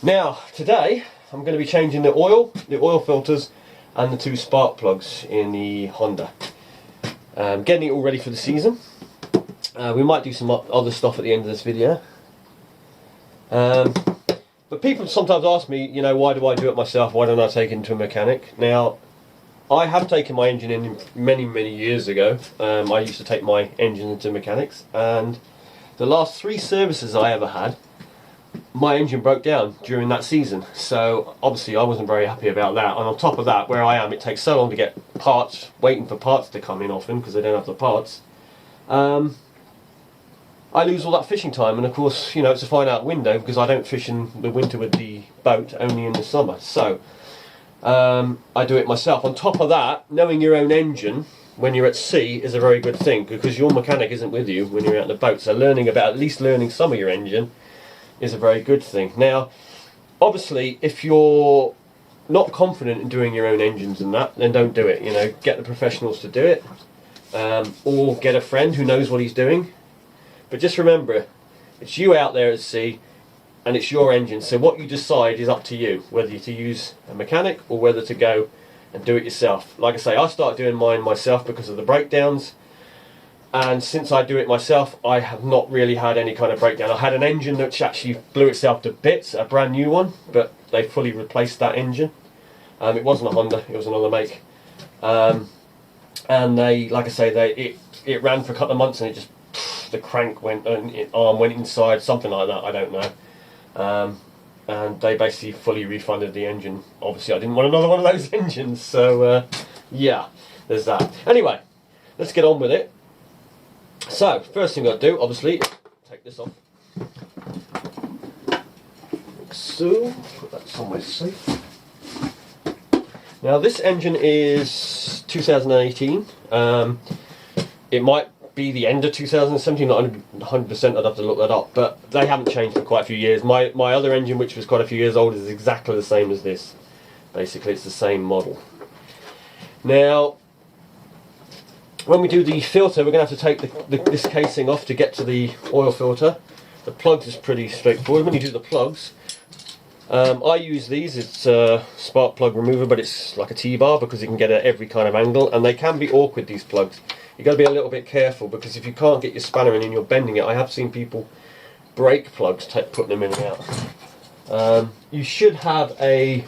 Now, today I'm going to be changing the oil filters and the 2 spark plugs in the Honda. Getting it all ready for the season. We might do some other stuff at the end of this video. But people sometimes ask me, you know, why do I do it myself? Why don't I take it into a mechanic? Now, I have taken my engine in many years ago. I used to take my engine into mechanics, and the last 3 services I ever had, my engine broke down during that season. So obviously I wasn't very happy about that. And on top of that, where I am, it takes so long to get parts, waiting for parts to come in often because they don't have the parts. I lose all that fishing time, and of course, you know, it's a fine out window because I don't fish in the winter with the boat, only in the summer. So I do it myself. On top of that, knowing your own engine when you're at sea is a very good thing, because your mechanic isn't with you when you're out in the boat. So at least learning some of your engine is a very good thing. Now, obviously, if you're not confident in doing your own engines and that, then don't do it. You know, get the professionals to do it, or get a friend who knows what he's doing. But just remember, it's you out there at sea, and it's your engine. So what you decide is up to you, whether to use a mechanic or whether to go and do it yourself. Like I say, I started doing mine myself because of the breakdowns. And since I do it myself, I have not really had any kind of breakdown. I had an engine that actually blew itself to bits, a brand new one, but they fully replaced that engine. It wasn't a Honda, it was another make. And they, like I say, it ran for a couple of months, and it just, the crank went, arm went inside, something like that, I don't know. And they basically fully refunded the engine. Obviously I didn't want another one of those engines, so yeah, there's that. Anyway, let's get on with it. So, first thing I'll do, obviously, take this off. Like so, put that somewhere safe. Now this engine is 2018. It might be the end of 2017, not 100%, I'd have to look that up, but they haven't changed for quite a few years. My other engine, which was quite a few years old, is exactly the same as this. Basically, it's the same model. Now, when we do the filter, we're going to have to take this casing off to get to the oil filter. The plugs is pretty straightforward. When you do the plugs, I use these. It's a spark plug remover, but it's like a T-bar because you can get at every kind of angle, and they can be awkward, these plugs. You've got to be a little bit careful, because if you can't get your spanner in and you're bending it, I have seen people break plugs putting them in and out. You should have I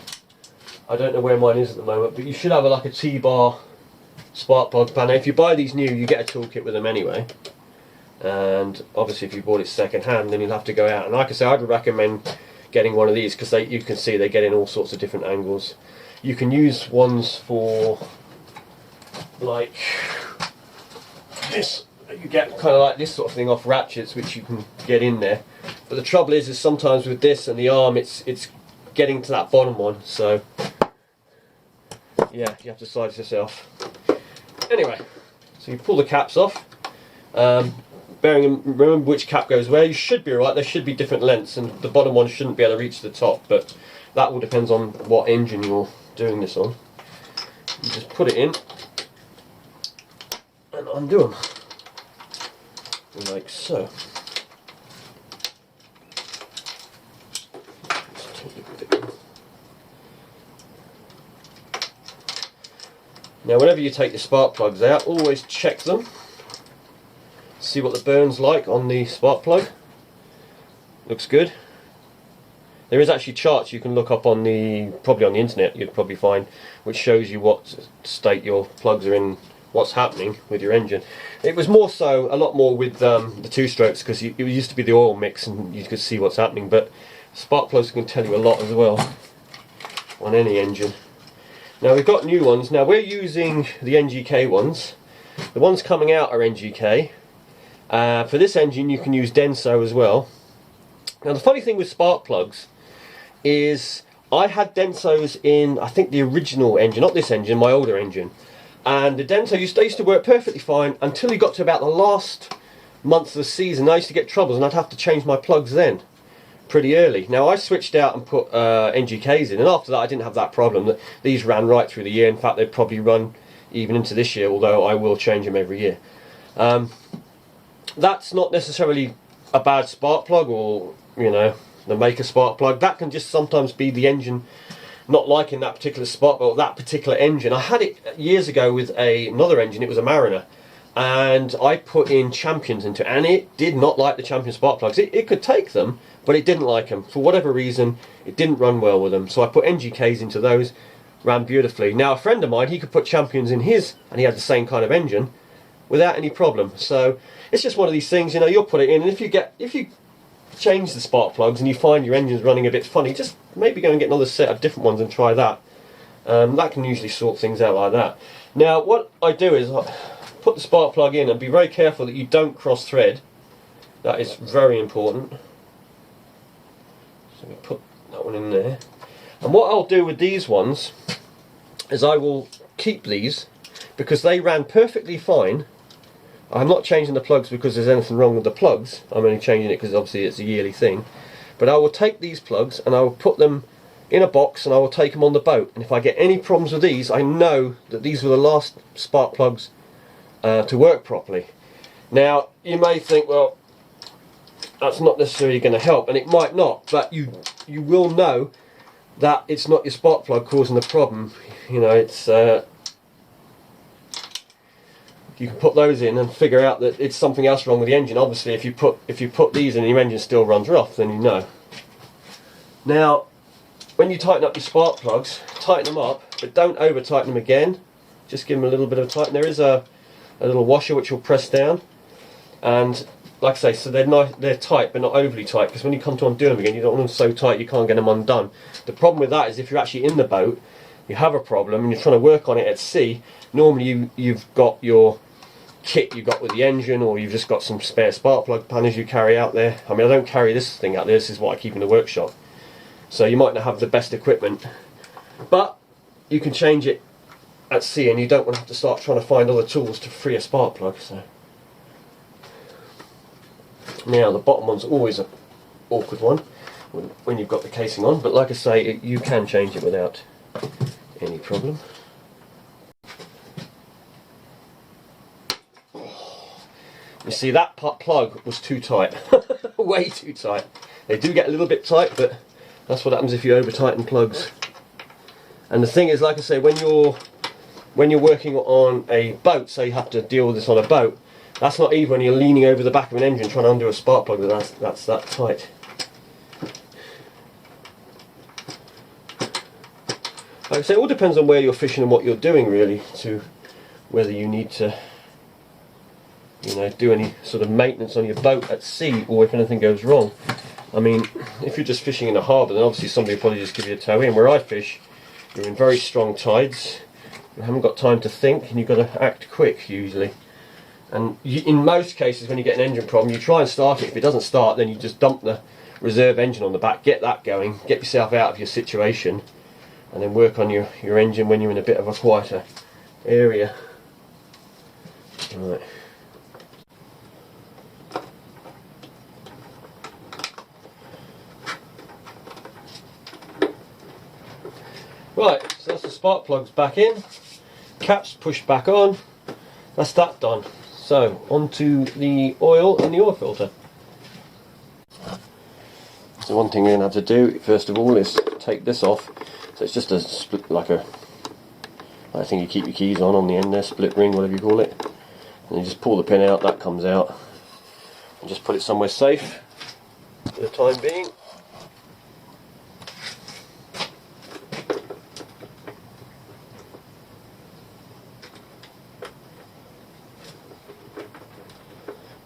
don't know where mine is at the moment, but you should have like a T-bar spark plug spanner. If you buy these new, you get a toolkit with them anyway, and obviously if you bought it second hand, then you'll have to go out, and like I say, I'd recommend getting one of these, because you can see they get in all sorts of different angles. You can use ones for like this, you get kind of like this sort of thing off ratchets, which you can get in there, but the trouble is sometimes with this and the arm, it's getting to that bottom one, so yeah, you have to size yourself. Anyway, so you pull the caps off, remember which cap goes where. You should be right, there should be different lengths, and the bottom one shouldn't be able to reach the top, but that all depends on what engine you're doing this on. You just put it in and undo them, like so. Now whenever you take the spark plugs out, always check them, see what the burn's like on the spark plug. Looks good. There is actually charts you can look up on probably on the internet, you'd probably find, which shows you what state your plugs are in, what's happening with your engine. It was more so, a lot more with the 2-strokes, because it used to be the oil mix and you could see what's happening, but spark plugs can tell you a lot as well on any engine. Now we've got new ones. Now we're using the NGK ones. The ones coming out are NGK. For this engine you can use Denso as well. Now the funny thing with spark plugs is I had Densos in, I think, the original engine, not this engine, my older engine. And the Denso used to work perfectly fine until you got to about the last month of the season. I used to get troubles and I'd have to change my plugs then, pretty early. Now I switched out and put NGKs in, and after that I didn't have that problem. These ran right through the year. In fact, they'd probably run even into this year, although I will change them every year. That's not necessarily a bad spark plug, or, you know, the maker spark plug. That can just sometimes be the engine not liking that particular spark plug, or that particular engine. I had it years ago with another engine. It was a Mariner, and I put in Champions into it, and it did not like the Champion spark plugs. It could take them, but it didn't like them. For whatever reason, it didn't run well with them. So I put NGKs into those, ran beautifully. Now a friend of mine, he could put Champions in his, and he had the same kind of engine without any problem. So it's just one of these things, you know, you'll put it in, and if you change the spark plugs and you find your engine's running a bit funny, just maybe go and get another set of different ones and try that. That can usually sort things out like that. Now what I do is I put the spark plug in and be very careful that you don't cross thread. That is very important. So we put that one in there. And what I'll do with these ones is I will keep these because they ran perfectly fine. I'm not changing the plugs because there's anything wrong with the plugs. I'm only changing it because obviously it's a yearly thing. But I will take these plugs and I will put them in a box and I will take them on the boat. And if I get any problems with these, I know that these were the last spark plugs to work properly. Now you may think, well, that's not necessarily going to help, and it might not, but you will know that it's not your spark plug causing the problem. You know, it's you can put those in and figure out that it's something else wrong with the engine. Obviously, if you put these in and your engine still runs rough, then you know. Now, when you tighten up your spark plugs, tighten them up, but don't over tighten them again. Just give them a little bit of a tighten. There is a little washer which will press down, and like I say, so they're tight but not overly tight, because when you come to undo them again, you don't want them so tight you can't get them undone. The problem with that is if you're actually in the boat, you have a problem and you're trying to work on it at sea, normally you've got your kit you've got with the engine, or you've just got some spare spark plug panners you carry out there. I mean, I don't carry this thing out there, this is what I keep in the workshop. So you might not have the best equipment, but you can change it at sea and you don't want to have to start trying to find other tools to free a spark plug. So now the bottom one's always an awkward one when you've got the casing on, but like I say, you can change it without any problem. You see, that plug was too tight, way too tight. They do get a little bit tight, but that's what happens if you over tighten plugs. And the thing is, like I say, when you're working on a boat, say you have to deal with this on a boat, that's not even when you're leaning over the back of an engine trying to undo a spark plug that's that tight. Like I say, it all depends on where you're fishing and what you're doing, really, to whether you need to, you know, do any sort of maintenance on your boat at sea, or if anything goes wrong. I mean, if you're just fishing in a harbour, then obviously somebody will probably just give you a tow in. Where I fish, you're in very strong tides, you haven't got time to think, and you've got to act quick usually. And in most cases, when you get an engine problem, you try and start it. If it doesn't start, then you just dump the reserve engine on the back, get that going, get yourself out of your situation, and then work on your engine when you're in a bit of a quieter area. Right. Right, so that's the spark plugs back in, caps pushed back on, that's that done. So, onto the oil in the oil filter. So one thing you're going to have to do, first of all, is take this off. So it's just a split, like I think you keep your keys on the end there, split ring, whatever you call it. And you just pull the pin out, that comes out. And just put it somewhere safe for the time being.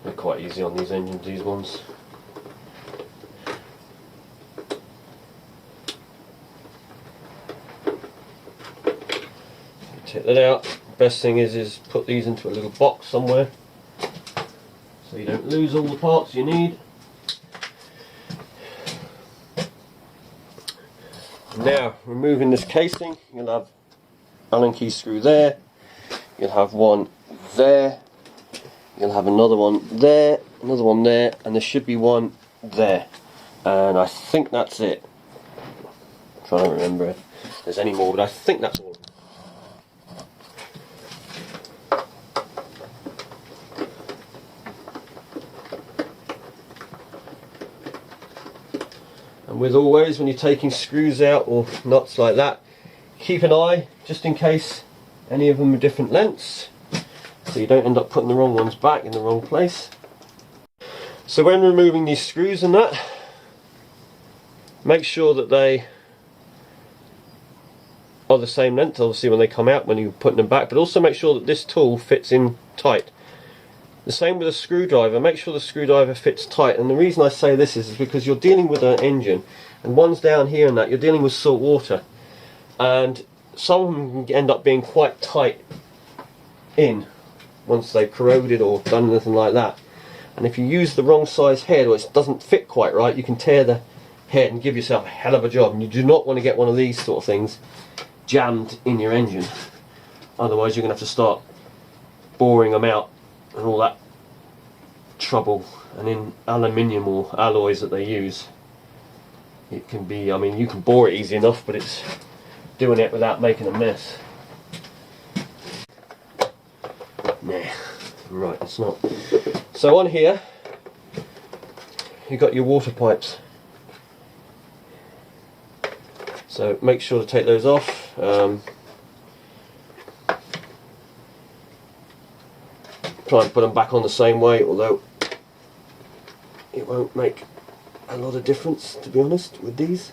They're quite easy on these engines, these ones. Take that out. Best thing is put these into a little box somewhere so you don't lose all the parts you need. Now, removing this casing, you'll have Allen key screw there, you'll have one there, you'll have another one there, another one there, and there should be one there. And I think that's it. I'm trying to remember if there's any more, but I think that's all. And with always, when you're taking screws out or nuts like that, keep an eye just in case any of them are different lengths, so you don't end up putting the wrong ones back in the wrong place. So when removing these screws and that, make sure that they are the same length, obviously, when they come out, when you're putting them back, but also make sure that this tool fits in tight. The same with a screwdriver, make sure the screwdriver fits tight. And the reason I say this is because you're dealing with an engine, and one's down here and that, you're dealing with salt water, and some of them can end up being quite tight in once they've corroded or done anything like that. And if you use the wrong size head, or it doesn't fit quite right, you can tear the head and give yourself a hell of a job. And you do not want to get one of these sort of things jammed in your engine, otherwise you're going to have to start boring them out and all that trouble. And in aluminium or alloys that they use, it can be, I mean, you can bore it easy enough, but it's doing it without making a mess. Nah, right, it's not. So on here you've got your water pipes, so make sure to take those off. Try and put them back on the same way, although it won't make a lot of difference, to be honest, with these.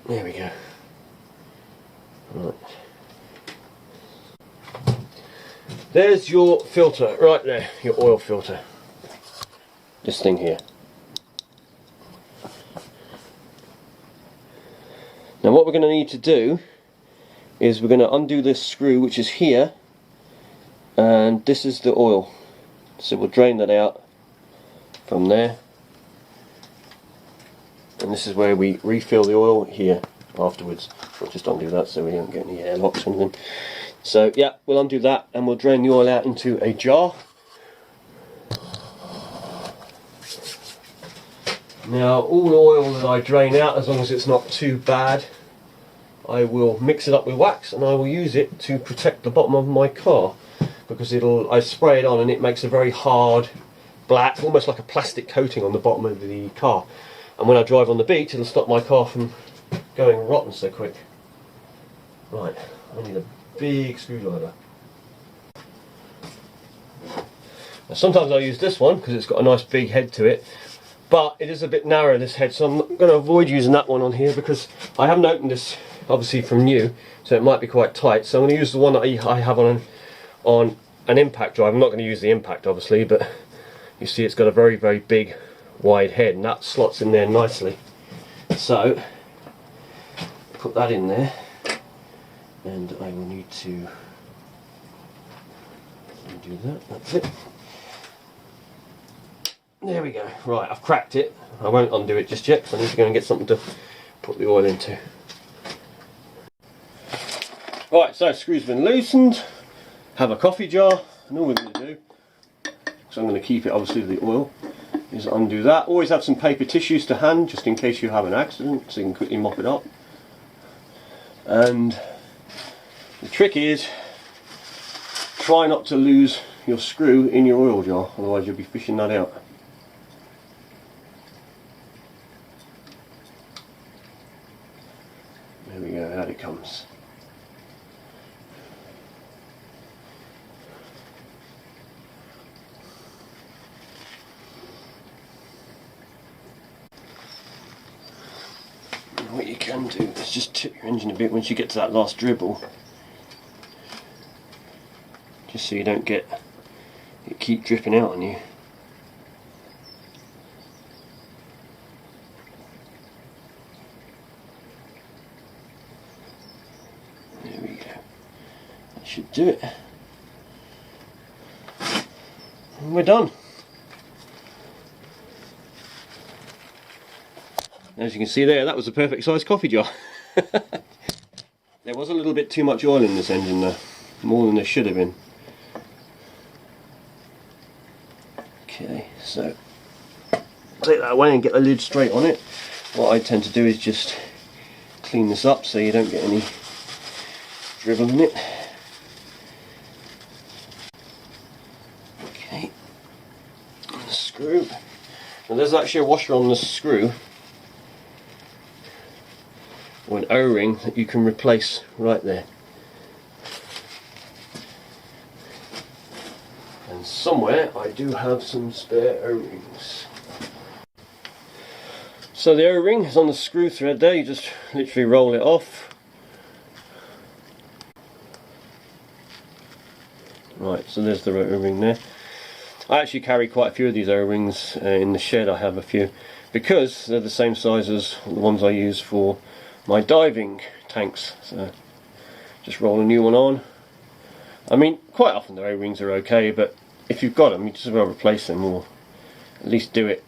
There we go. Right. There's your filter, right there, your oil filter. This thing here. Now what we're going to need to do is we're going to undo this screw, which is here, and this is the oil. So we'll drain that out from there, and this is where we refill the oil here afterwards. We'll just undo that so we don't get any airlocks or anything. So yeah, we'll undo that and we'll drain the oil out into a jar. Now all the oil that I drain out, as long as it's not too bad, I will mix it up with wax and I will use it to protect the bottom of my car, because I spray it on and it makes a very hard black, almost like a plastic coating on the bottom of the car, and when I drive on the beach it'll stop my car from going rotten so quick. Right, I need a big screwdriver. Now sometimes I use this one because it's got a nice big head to it, but it is a bit narrow, this head, so I'm going to avoid using that one on here because I haven't opened this obviously from new, so it might be quite tight. So I'm going to use the one that I have on an impact drive. I'm not going to use the impact obviously, but you see it's got a very, very big wide head and that slots in there nicely. So put that in there, and I will need to do that. That's it. There we go. Right, I've cracked it. I won't undo it just yet because I need to go and get something to put the oil into. Right, so screws been loosened. Have a coffee jar, and all we're going to do, because I'm going to keep it obviously with the oil, is undo that. Always have some paper tissues to hand just in case you have an accident, so you can quickly mop it up. And the trick is, try not to lose your screw in your oil jar, otherwise you'll be fishing that out. There we go, out it comes. What you can do is just tip your engine a bit once you get to that last dribble, just so you don't get it keep dripping out on you. There we go. That should do it. And we're done. As you can see there, that was a perfect size coffee jar. There was a little bit too much oil in this engine though, more than there should have been. Okay, so take that away and get the lid straight on it. What I tend to do is just clean this up so you don't get any dribble in it. Now there's actually a washer on the screw, or an O-ring that you can replace right there. And somewhere I do have some spare O-rings. So the O-ring is on the screw thread there, you just literally roll it off. Right, so there's the O-ring there. I actually carry quite a few of these O-rings in the shed. I have a few because they're the same size as the ones I use for my diving tanks. So just roll a new one on. I mean, quite often the O-rings are okay, but if you've got them, you just as well replace them, or at least do it.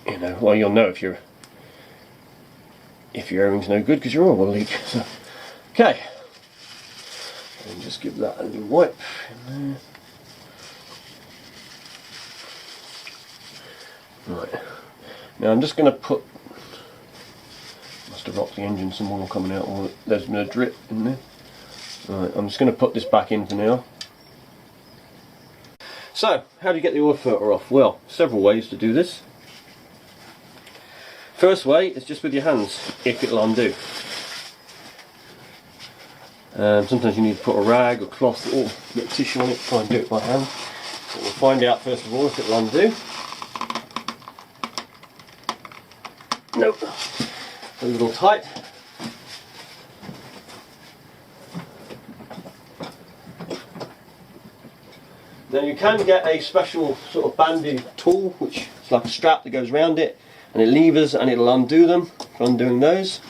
You know, well, you'll know if your O-ring's no good because your oil will leak. So, okay, and just give that a little wipe in there. Right, now I'm just going to put, must have rocked the engine, some oil coming out, or there's been a drip in there. Right, I'm just going to put this back in for now. So, how do you get the oil filter off? Well, several ways to do this. First way is just with your hands, if it'll undo. Sometimes you need to put a rag or cloth or get tissue on it, try and do it by hand. So we'll find out first of all if it'll undo. Nope, a little tight. Now you can get a special sort of banded tool, which is like a strap that goes around it, and it levers and it'll undo them for undoing those.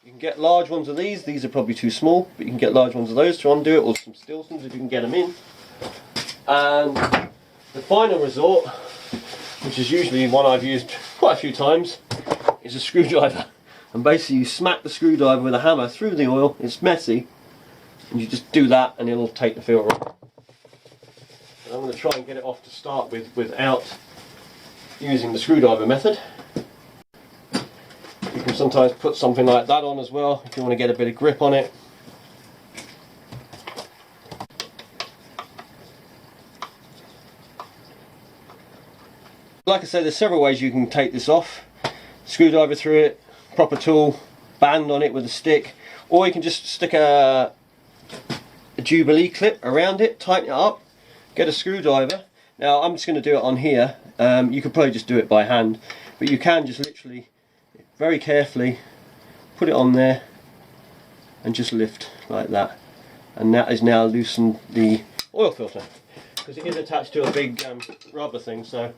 You can get large ones of these. These are probably too small, but you can get large ones of those to undo it, or some Stilsons if you can get them in. And the final resort, which is usually one I've used quite a few times, is a screwdriver. And basically you smack the screwdriver with a hammer through the oil. It's messy, and you just do that and it'll take the filter off. And I'm going to try and get it off to start with without using the screwdriver method. You can sometimes put something like that on as well if you want to get a bit of grip on it. Like I said, there's several ways you can take this off. Screwdriver through it, proper tool, band on it with a stick, or you can just stick a Jubilee clip around it, tighten it up, get a screwdriver. Now I'm just going to do it on here. You could probably just do it by hand, but you can just literally, very carefully, put it on there and just lift like that. And that is now loosened the oil filter, because it is attached to a big rubber thing. So,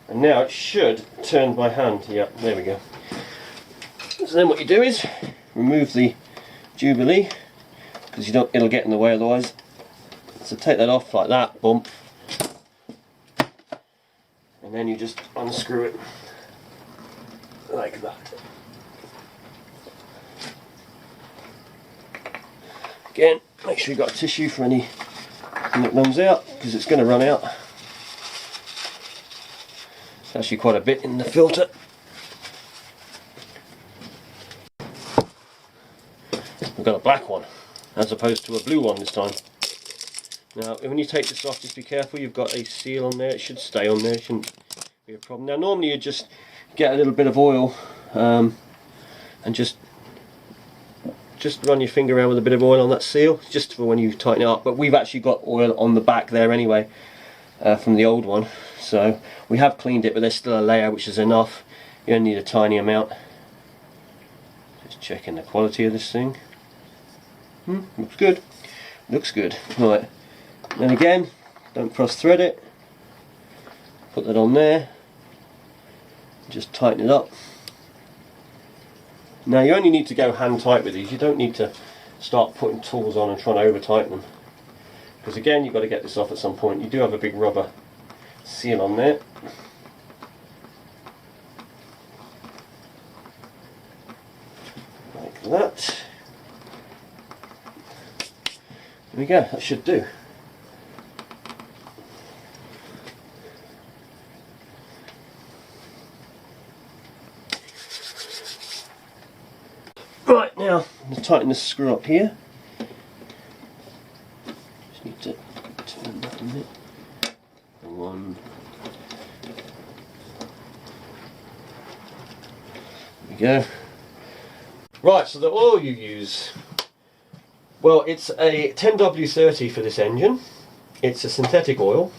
and now it should turn by hand. Yep, there we go. So then what you do is remove the Jubilee, because it'll get in the way otherwise. So take that off like that, bump, and then you just unscrew it like that. Again, make sure you've got a tissue for anything that runs out, because it's going to run out. It's actually quite a bit in the filter. We've got a black one as opposed to a blue one this time. Now when you take this off, just be careful, you've got a seal on there. It should stay on there, it shouldn't be a problem. Now normally you just get a little bit of oil and just run your finger around with a bit of oil on that seal, just for when you tighten it up. But we've actually got oil on the back there anyway from the old one, so we have cleaned it, but there's still a layer, which is enough. You only need a tiny amount. Just checking the quality of this thing. Looks good. Looks good. Right. Then again, don't cross thread it. Put that on there. Just tighten it up. Now you only need to go hand tight with these. You don't need to start putting tools on and trying to over tighten them, because again you've got to get this off at some point. You do have a big rubber seal on there. Like that. There we go, that should do. Right, now I'm going to tighten this screw up here. Just need to turn that in there. 1, go. Right, so the oil you use, well, it's a 10W30 for this engine. It's a synthetic oil,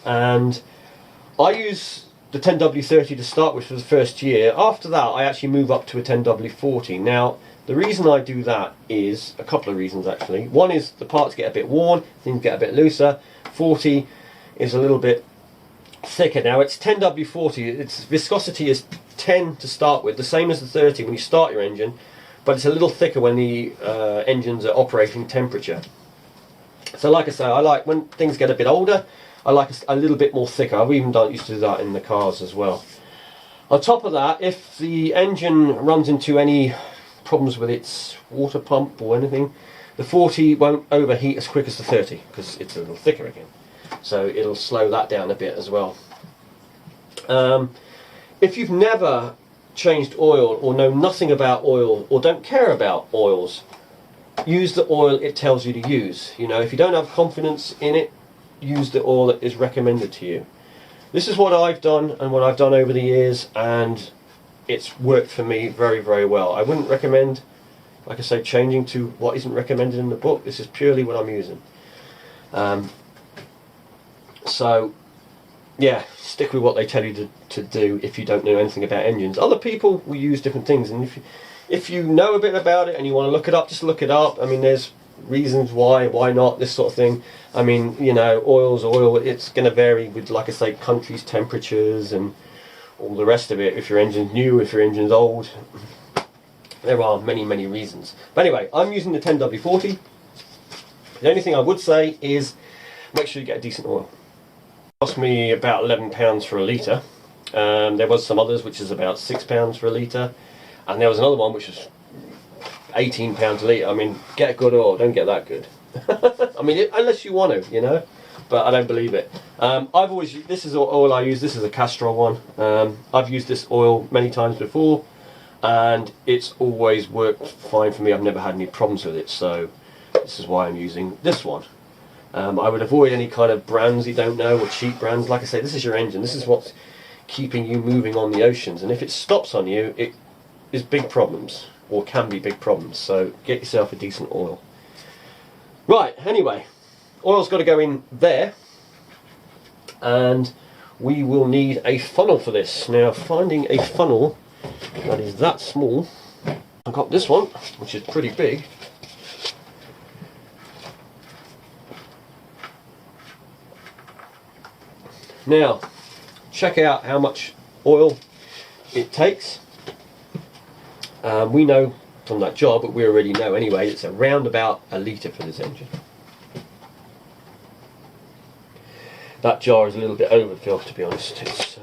and I use the 10W30 to start with for the first year. After that, I actually move up to a 10W40. Now, the reason I do that is a couple of reasons actually. One is the parts get a bit worn, things get a bit looser. 40 is a little bit thicker. Now it's 10W40, its viscosity is 10 to start with, the same as the 30 when you start your engine, but it's a little thicker when the engines are operating temperature. So like I say, I like when things get a bit older, I like a little bit more thicker. I've even used to do that in the cars as well. On top of that, if the engine runs into any problems with its water pump or anything, the 40 won't overheat as quick as the 30 because it's a little thicker again. So it'll slow that down a bit as well. If you've never changed oil or know nothing about oil or don't care about oils, use the oil it tells you to use. You know, if you don't have confidence in it, use the oil that is recommended to you. This is what I've done and what I've done over the years, and it's worked for me very, very well. I wouldn't recommend, like I say, changing to what isn't recommended in the book. This is purely what I'm using. So yeah, stick with what they tell you to do if you don't know anything about engines. Other people will use different things, and if you know a bit about it and you want to look it up, just look it up. I mean, there's reasons why not, this sort of thing. I mean, you know, oil's oil, it's going to vary with, like I say, countries, temperatures and all the rest of it. If your engine's new, if your engine's old, there are many, many reasons. But anyway, I'm using the 10W40. The only thing I would say is make sure you get a decent oil. It cost me about £11 for a litre. There was some others which is about £6 for a litre, and there was another one which was £18 a litre. I mean, get good oil, don't get that good. I mean, unless you want to, you know, but I don't believe it. I've always, this is oil I use, this is a Castrol one. I've used this oil many times before, and it's always worked fine for me. I've never had any problems with it, so this is why I'm using this one. I would avoid any kind of brands you don't know, or cheap brands. Like I say, this is your engine, this is what's keeping you moving on the oceans, and if it stops on you, it is big problems, or can be big problems. So get yourself a decent oil. Right, anyway, oil's got to go in there, and we will need a funnel for this. Now, finding a funnel that is that small, I've got this one, which is pretty big. Now, check out how much oil it takes. We know from that job, but we already know anyway, it's around about a litre for this engine. That jar is a little bit overfilled, to be honest. There's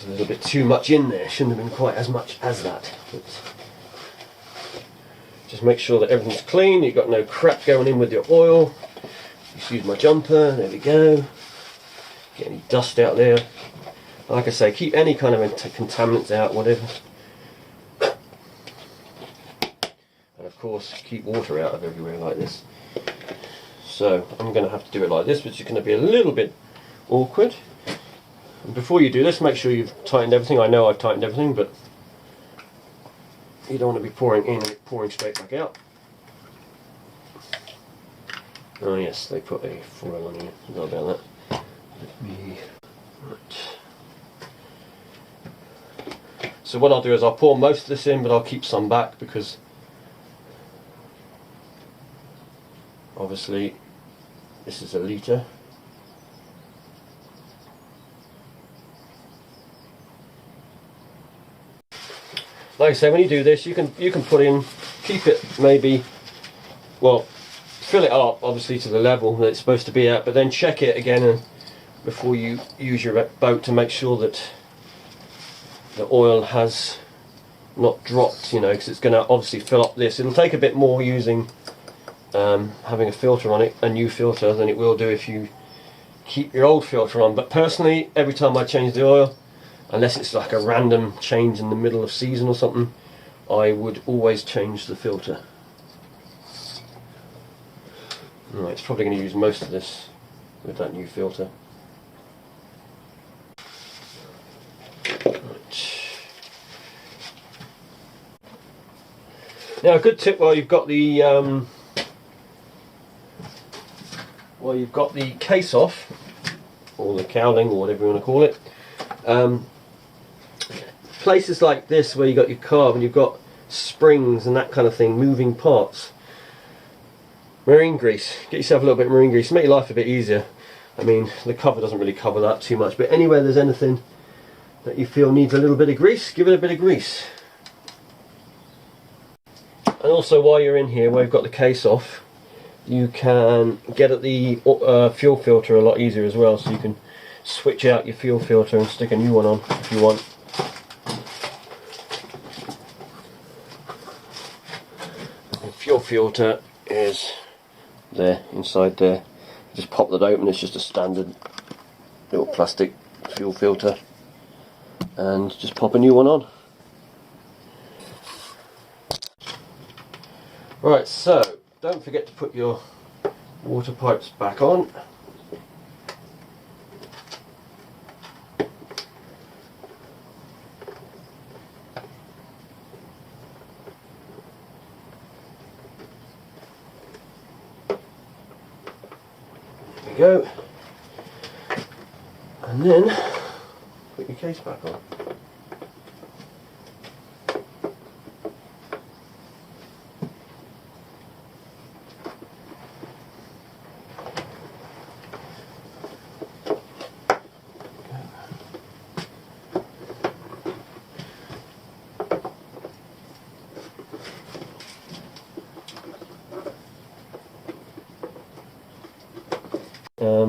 a little bit too much in there. Shouldn't have been quite as much as that. But just make sure that everything's clean, you've got no crap going in with your oil. Just use my jumper, there we go. Get any dust out there. Like I say, keep any kind of contaminants out, whatever. And of course, keep water out of everywhere like this. So I'm going to have to do it like this, which is going to be a little bit awkward. And before you do this, make sure you've tightened everything. I know I've tightened everything, but you don't want to be pouring in and pouring straight back out. Oh yes, they put a foil on here. Forgot about that. Right. So what I'll do is I'll pour most of this in, but I'll keep some back because obviously this is a litre. Like I say, when you do this, you can put in, keep it maybe, well, fill it up obviously to the level that it's supposed to be at, but then check it again and before you use your boat to make sure that the oil has not dropped, you know, because it's going to obviously fill up this. It'll take a bit more using having a filter on it, a new filter, than it will do if you keep your old filter on. But personally, every time I change the oil, unless it's like a random change in the middle of season or something, I would always change the filter. Right, it's probably going to use most of this with that new filter. Right. Now a good tip while you've got the case off, or the cowling, or whatever you want to call it. Places like this where you've got your carb and you've got springs and that kind of thing, moving parts. Marine grease. Get yourself a little bit of marine grease. Make your life a bit easier. I mean, the cover doesn't really cover that too much, but anywhere there's anything that you feel needs a little bit of grease, give it a bit of grease. And also while you're in here, where you've got the case off, you can get at the fuel filter a lot easier as well, so you can switch out your fuel filter and stick a new one on if you want. The fuel filter is there, inside there. Just pop that open, it's just a standard little plastic fuel filter, and just pop a new one on. Right, so don't forget to put your water pipes back on. There we go. And then put your case back on.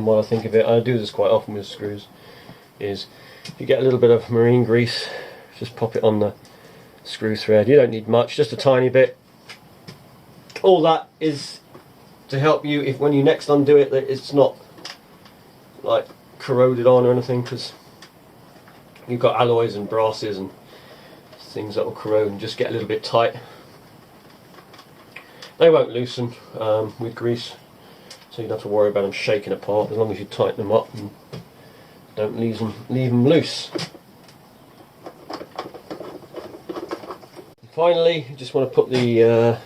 What I think of it, I do this quite often with screws, is if you get a little bit of marine grease, just pop it on the screw thread. You don't need much, just a tiny bit. All that is to help you if when you next undo it, that it's not like corroded on or anything, because you've got alloys and brasses and things that will corrode and just get a little bit tight. They won't loosen with grease, so you don't have to worry about them shaking apart as long as you tighten them up and don't leave them loose. And finally, you just want to put the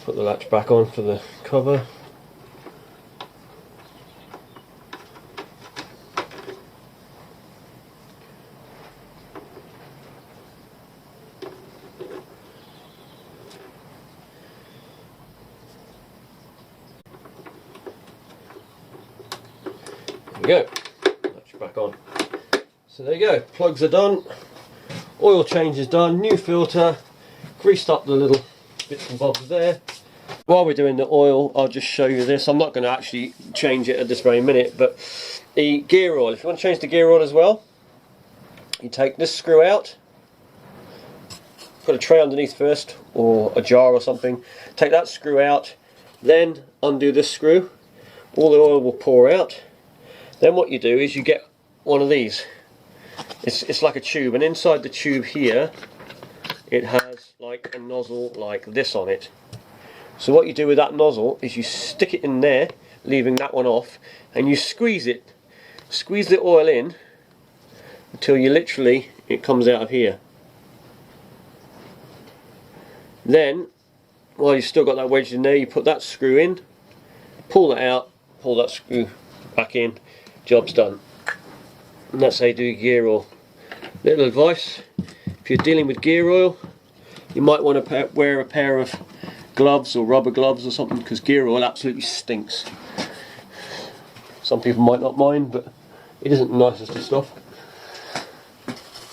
latch back on for the cover. There we go, latch back on. So there you go, plugs are done, oil change is done, new filter, greased up the little bits and bobs there. While we're doing the oil, I'll just show you this. I'm not going to actually change it at this very minute, but the gear oil, if you want to change the gear oil as well, you take this screw out, put a tray underneath first, or a jar or something, take that screw out, then undo this screw, all the oil will pour out. Then what you do is you get one of these. It's like a tube, and inside the tube here it has like a nozzle like this on it. So what you do with that nozzle is you stick it in there, leaving that one off, and you squeeze it. Squeeze the oil in until it comes out of here. Then, while you've still got that wedged in there, you put that screw in, pull that out, pull that screw back in, job's done. And that's how you do gear oil. Little advice, if you're dealing with gear oil, you might want to wear a pair of gloves or rubber gloves or something, because gear oil absolutely stinks. Some people might not mind, but it isn't the nicest of stuff.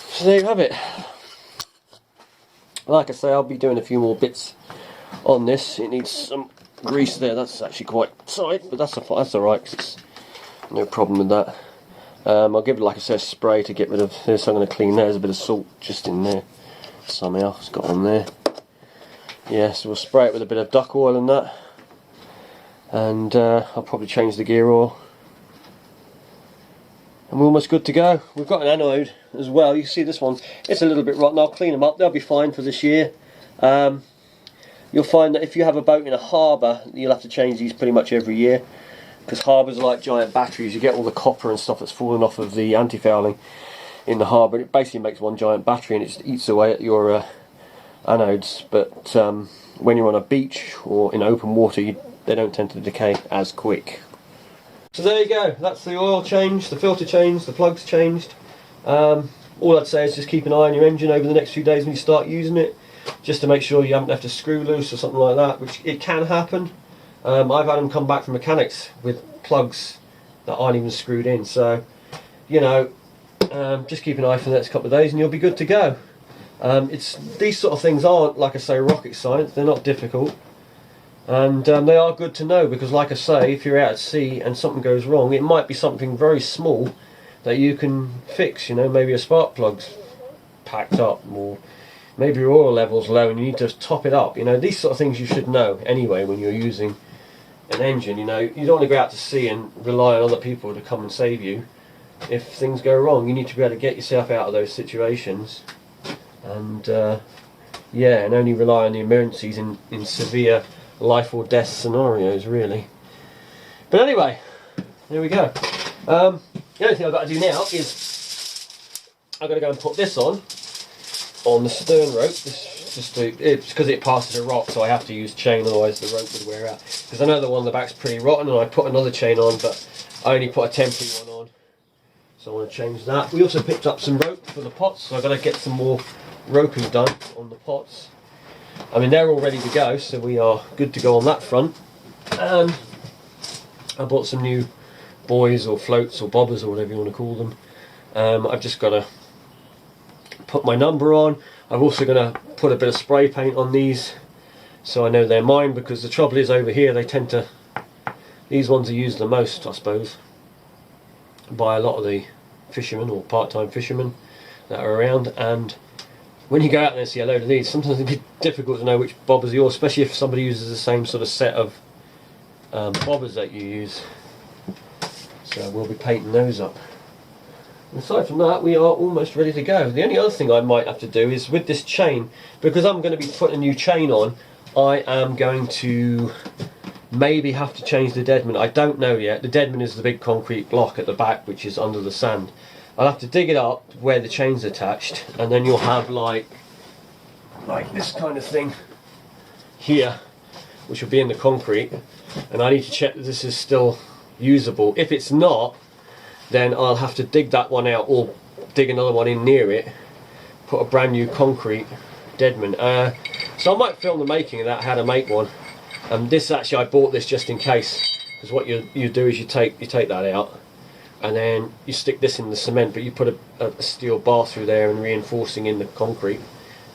So there you have it. Like I say, I'll be doing a few more bits on this. It needs some grease there. That's actually quite tight, but that's alright, because it's no problem with that. I'll give it, like I said, a spray to get rid of this. I'm going to clean that. There's a bit of salt just in there somehow. It's got on there. Yeah, so we'll spray it with a bit of duck oil and that. And I'll probably change the gear oil. And we're almost good to go. We've got an anode as well. You can see this one, it's a little bit rotten. I'll clean them up. They'll be fine for this year. You'll find that if you have a boat in a harbour, you'll have to change these pretty much every year, because harbours are like giant batteries. You get all the copper and stuff that's falling off of the anti-fouling in the harbour. It basically makes one giant battery, and it just eats away at your anodes, but when you're on a beach or in open water, they don't tend to decay as quick. So there you go, that's the oil change, the filter changed, the plugs changed. All I'd say is just keep an eye on your engine over the next few days when you start using it, just to make sure you haven't left a screw loose or something like that, which it can happen. I've had them come back from mechanics with plugs that aren't even screwed in, so you know, just keep an eye for the next couple of days and you'll be good to go. These sort of things aren't, like I say, rocket science. They're not difficult, and they are good to know, because like I say, if you're out at sea and something goes wrong, it might be something very small that you can fix. You know, maybe a spark plug's packed up, or maybe your oil level's low and you need to top it up. You know, these sort of things you should know anyway when you're using an engine. You know, you don't want to go out to sea and rely on other people to come and save you. If things go wrong, you need to be able to get yourself out of those situations, and yeah, and only rely on the emergencies in severe life or death scenarios, really. But anyway, there we go. The only thing I've got to do now is I've got to go and put this on the stern rope. It's because it passes a rock, so I have to use chain, otherwise the rope would wear out. Because I know the one on the back's pretty rotten, and I put another chain on, but I only put a temporary one on, so I want to change that. We also picked up some rope for the pots, so I've got to get some more roping done on the pots. I mean, they're all ready to go, so we are good to go on that front. And I bought some new buoys or floats or bobbers or whatever you want to call them. I've just got to put my number on. I'm also going to put a bit of spray paint on these so I know they're mine, because the trouble is over here these ones are used the most, I suppose, by a lot of the fishermen or part-time fishermen that are around, and when you go out there and see a load of these, sometimes it's a bit difficult to know which bobbers are yours, especially if somebody uses the same sort of set of bobbers that you use. So we'll be painting those up. And aside from that, we are almost ready to go. The only other thing I might have to do is with this chain, because I'm going to be putting a new chain on, I am going to maybe have to change the deadman. I don't know yet. The deadman is the big concrete block at the back which is under the sand. I'll have to dig it up where the chain's attached, and then you'll have like this kind of thing here, which will be in the concrete, and I need to check that this is still usable. If it's not, then I'll have to dig that one out or dig another one in near it, put a brand new concrete deadman. So I might film the making of that, how to make one. This actually, I bought this just in case, because what you do is you take that out, and then you stick this in the cement, but you put a steel bar through there and reinforcing in the concrete,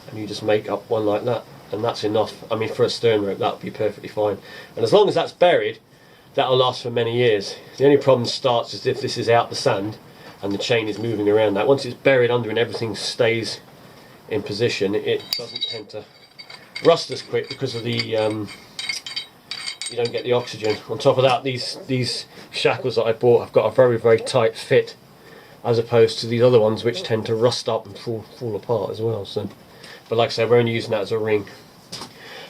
and you just make up one like that, and that's enough. I mean, for a stern rope that would be perfectly fine, and as long as that's buried, that'll last for many years. The only problem starts is if this is out the sand and the chain is moving around that. Once it's buried under and everything stays in position, it doesn't tend to rust as quick, because of the you don't get the oxygen. On top of that, these shackles that I bought have got a very, very tight fit, as opposed to these other ones which tend to rust up and fall apart as well. So, but like I said, we're only using that as a ring.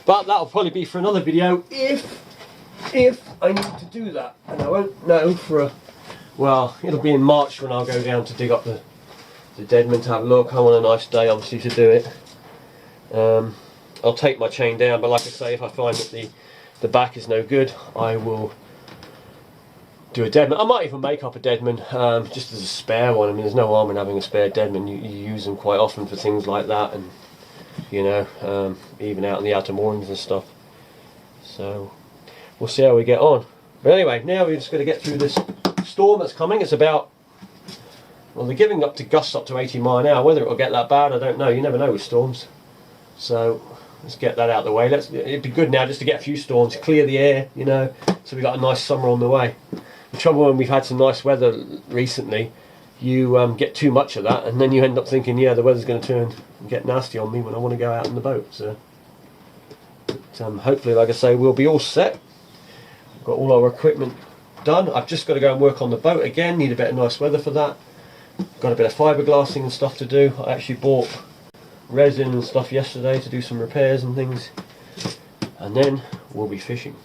But that'll probably be for another video if I need to do that, and I won't know for well, it'll be in March when I'll go down to dig up the deadman to have a look. I want a nice day, obviously, to do it. I'll take my chain down, but like I say, if I find that the back is no good, I will do a deadman. I might even make up a deadman just as a spare one. I mean, there's no harm in having a spare deadman. You use them quite often for things like that, and you know, even out in the outer moorings and stuff. So we'll see how we get on. But anyway, now we're just going to get through this storm that's coming. It's about, well, they're giving up to gusts up to 80 mile an hour. Whether it will get that bad, I don't know. You never know with storms. So let's get that out of the way. It'd be good now just to get a few storms, clear the air, you know, so we've got a nice summer on the way. The trouble when we've had some nice weather recently, you get too much of that, and then you end up thinking, yeah, the weather's going to turn and get nasty on me when I want to go out in the boat. So but, hopefully, like I say, we'll be all set. We've got all our equipment done. I've just got to go and work on the boat again. Need a bit of nice weather for that. Got a bit of fiberglassing and stuff to do. I actually bought resin and stuff yesterday to do some repairs and things, and then we'll be fishing.